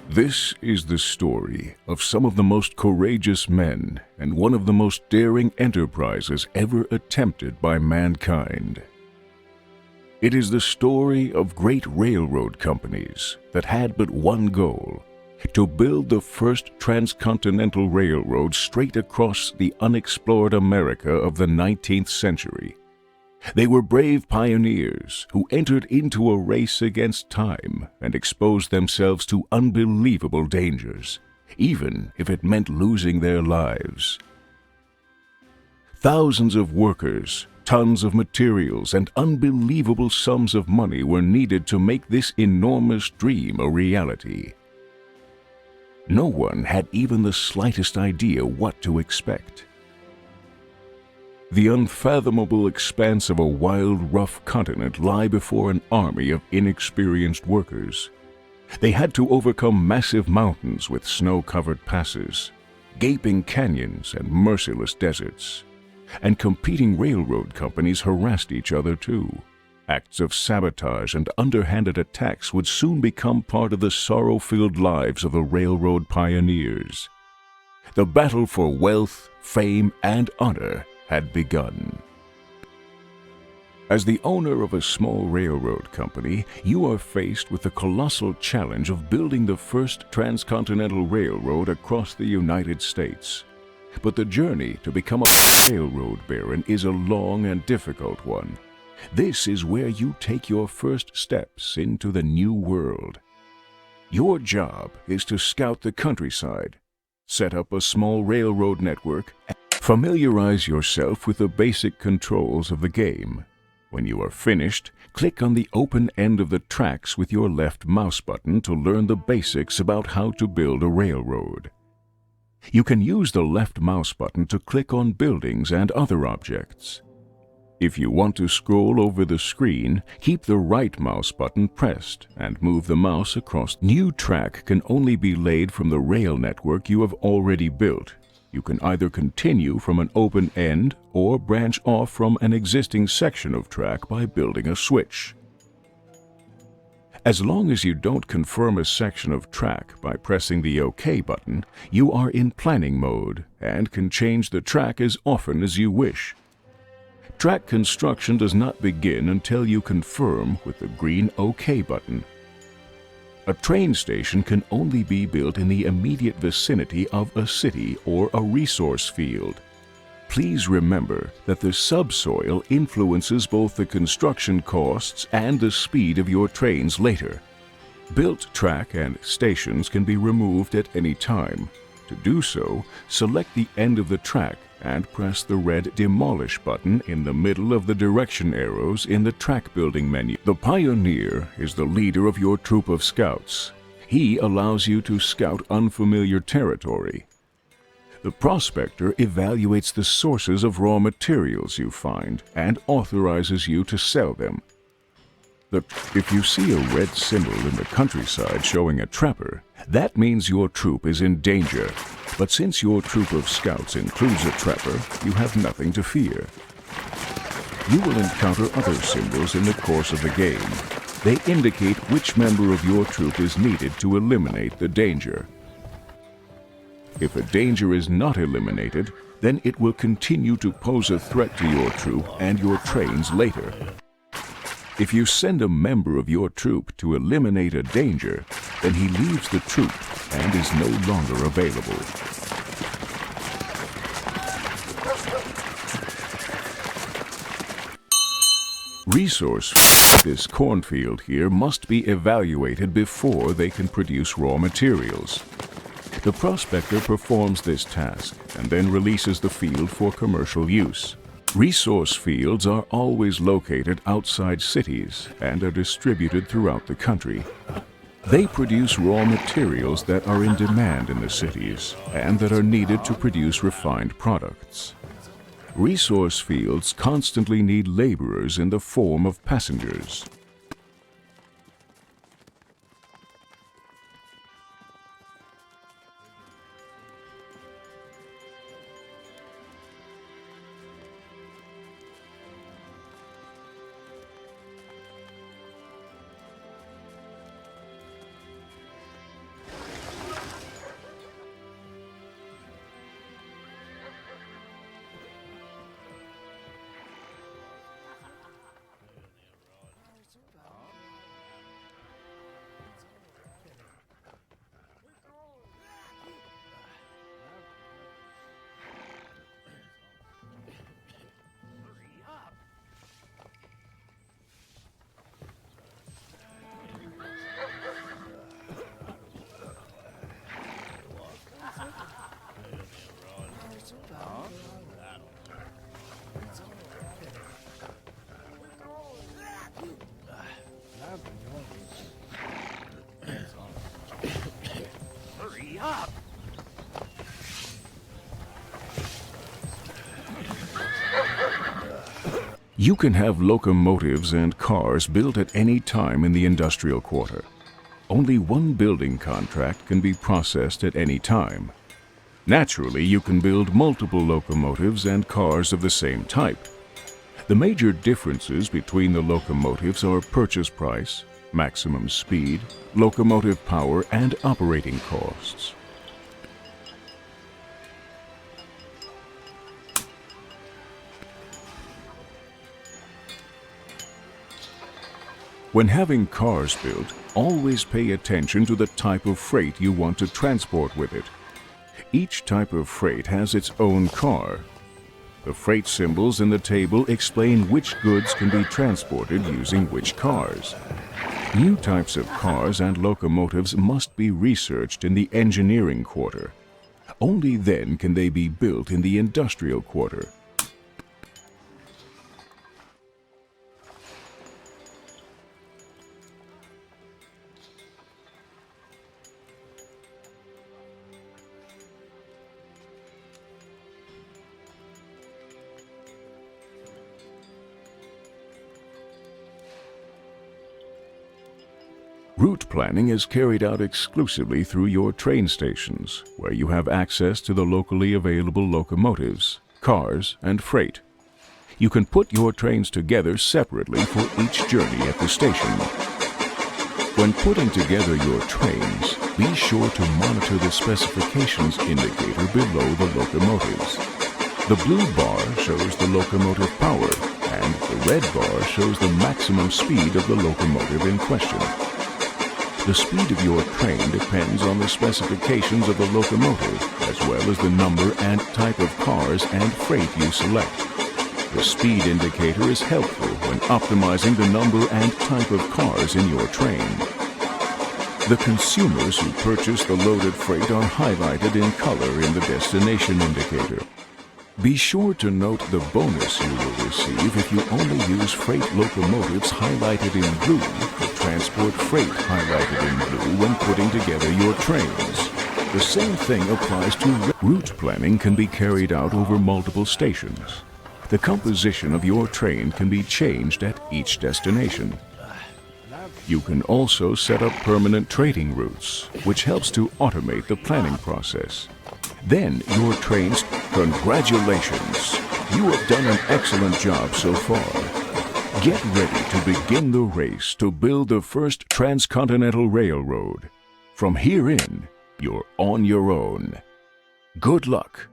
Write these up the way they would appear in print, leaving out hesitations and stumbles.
This is the story of some of the most courageous men and one of the most daring enterprises ever attempted by mankind. It is the story of great railroad companies that had but one goal: to build the first transcontinental railroad straight across the unexplored America of the 19th century. They were brave pioneers who entered into a race against time and exposed themselves to unbelievable dangers, even if it meant losing their lives. Thousands of workers, tons of materials, and unbelievable sums of money were needed to make this enormous dream a reality. No one had even the slightest idea what to expect. The unfathomable expanse of a wild, rough continent lay before an army of inexperienced workers. They had to overcome massive mountains with snow-covered passes, gaping canyons, and merciless deserts. And competing railroad companies harassed each other too. Acts of sabotage and underhanded attacks would soon become part of the sorrow-filled lives of the railroad pioneers. The battle for wealth, fame, and honor had begun. As the owner of a small railroad company, you are faced with the colossal challenge of building the first transcontinental railroad across the United States. But the journey to become a railroad baron is a long and difficult one. This is where you take your first steps into the new world. Your job is to scout the countryside, set up a small railroad network, and familiarize yourself with the basic controls of the game. When you are finished, click on the open end of the tracks with your left mouse button to learn the basics about how to build a railroad. You can use the left mouse button to click on buildings and other objects. If you want to scroll over the screen, keep the right mouse button pressed and move the mouse across. New track can only be laid from the rail network you have already built. You can either continue from an open end or branch off from an existing section of track by building a switch. As long as you don't confirm a section of track by pressing the OK button, you are in planning mode and can change the track as often as you wish. Track construction does not begin until you confirm with the green OK button. A train station can only be built in the immediate vicinity of a city or a resource field. Please remember that the subsoil influences both the construction costs and the speed of your trains later. Built track and stations can be removed at any time. To do so, select the end of the track and press the red Demolish button in the middle of the direction arrows in the track building menu. The Pioneer is the leader of your troop of scouts. He allows you to scout unfamiliar territory. The Prospector evaluates the sources of raw materials you find and authorizes you to sell them. If you see a red symbol in the countryside showing a trapper, that means your troop is in danger. But since your troop of scouts includes a trapper, you have nothing to fear. You will encounter other symbols in the course of the game. They indicate which member of your troop is needed to eliminate the danger. If a danger is not eliminated, then it will continue to pose a threat to your troop and your trains later. If you send a member of your troop to eliminate a danger, then he leaves the troop and is no longer available. Resource. This cornfield here must be evaluated before they can produce raw materials. The Prospector performs this task and then releases the field for commercial use. Resource fields are always located outside cities and are distributed throughout the country. They produce raw materials that are in demand in the cities and that are needed to produce refined products. Resource fields constantly need laborers in the form of passengers. up! You can have locomotives and cars built at any time in the industrial quarter. Only one building contract can be processed at any time. Naturally, you can build multiple locomotives and cars of the same type. The major differences between the locomotives are purchase price, maximum speed, locomotive power, and operating costs. When having cars built, always pay attention to the type of freight you want to transport with it. Each type of freight has its own car. The freight symbols in the table explain which goods can be transported using which cars. New types of cars and locomotives must be researched in the engineering quarter. Only then can they be built in the industrial quarter. Route planning is carried out exclusively through your train stations, where you have access to the locally available locomotives, cars, and freight. You can put your trains together separately for each journey at the station. When putting together your trains, be sure to monitor the specifications indicator below the locomotives. The blue bar shows the locomotive power, and the red bar shows the maximum speed of the locomotive in question. The speed of your train depends on the specifications of the locomotive, as well as the number and type of cars and freight you select. The speed indicator is helpful when optimizing the number and type of cars in your train. The consumers who purchase the loaded freight are highlighted in color in the destination indicator. Be sure to note the bonus you will receive if you only use freight locomotives highlighted in blue to transport freight highlighted in blue when putting together your trains. The same thing applies to route planning can be carried out over multiple stations. The composition of your train can be changed at each destination. You can also set up permanent trading routes, which helps to automate the planning process. Then your trains, congratulations! You have done an excellent job so far. Get ready to begin the race to build the first transcontinental railroad. From here in, you're on your own. Good luck!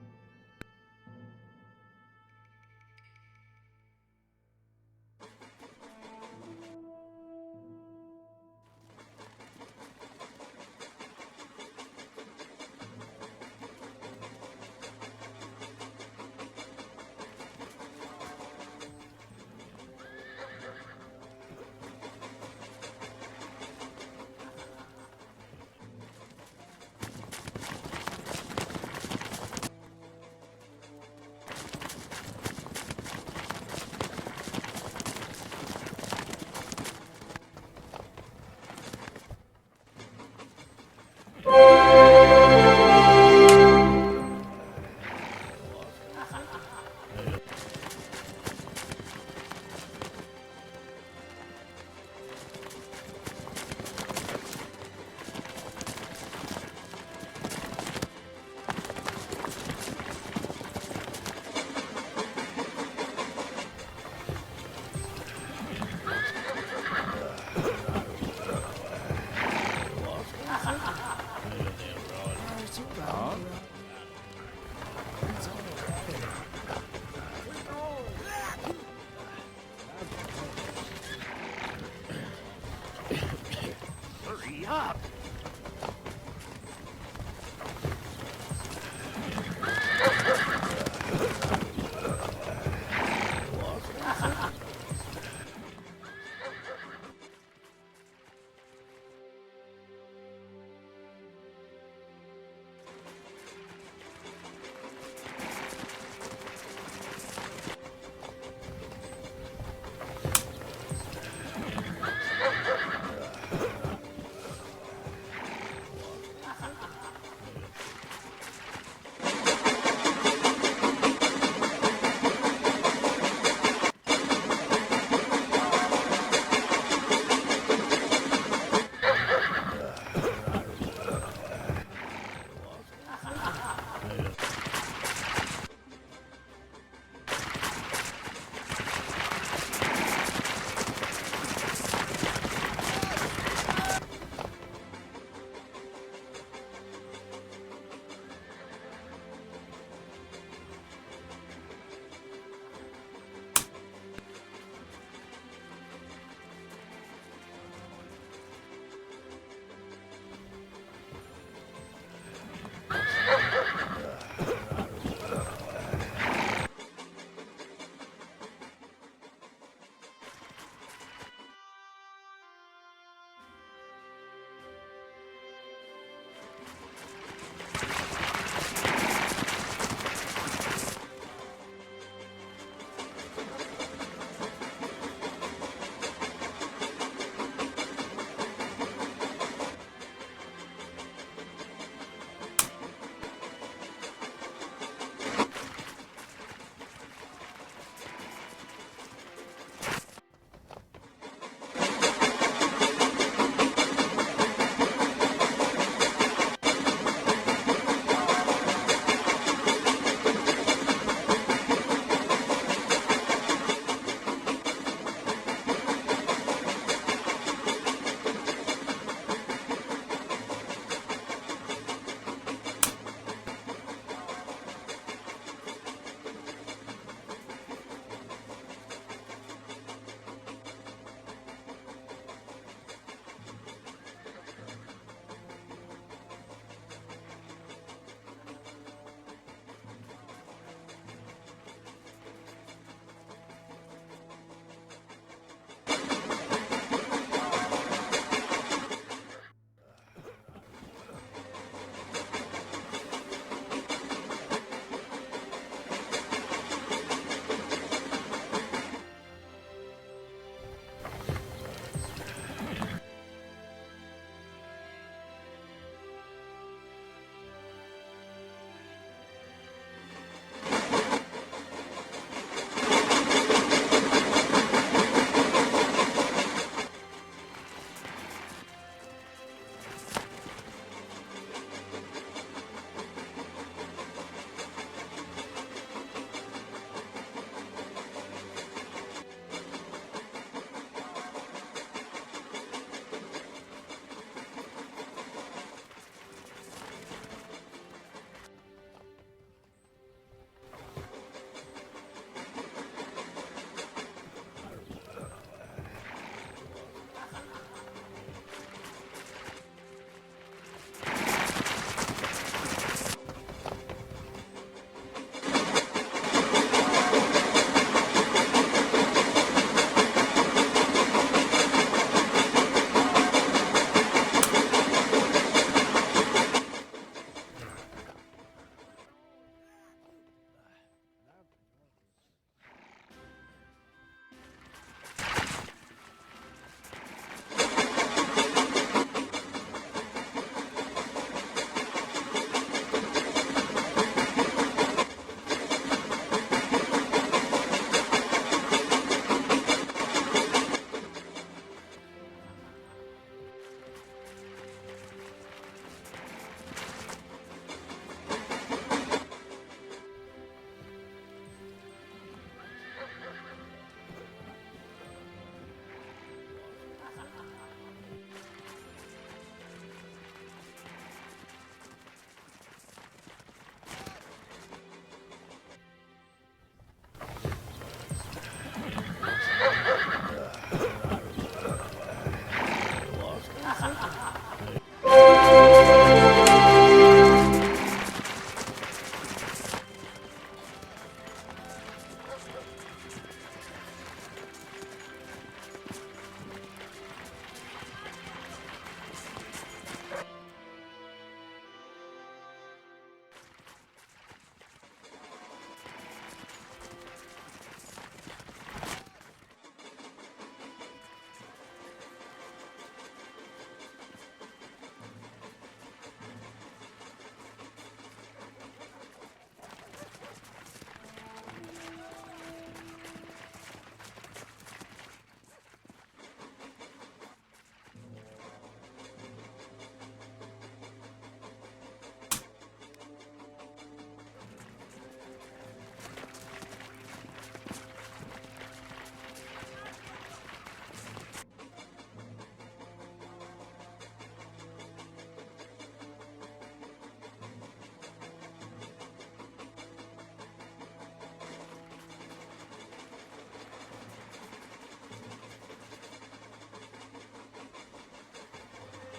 Hurry up!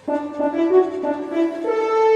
Thank you.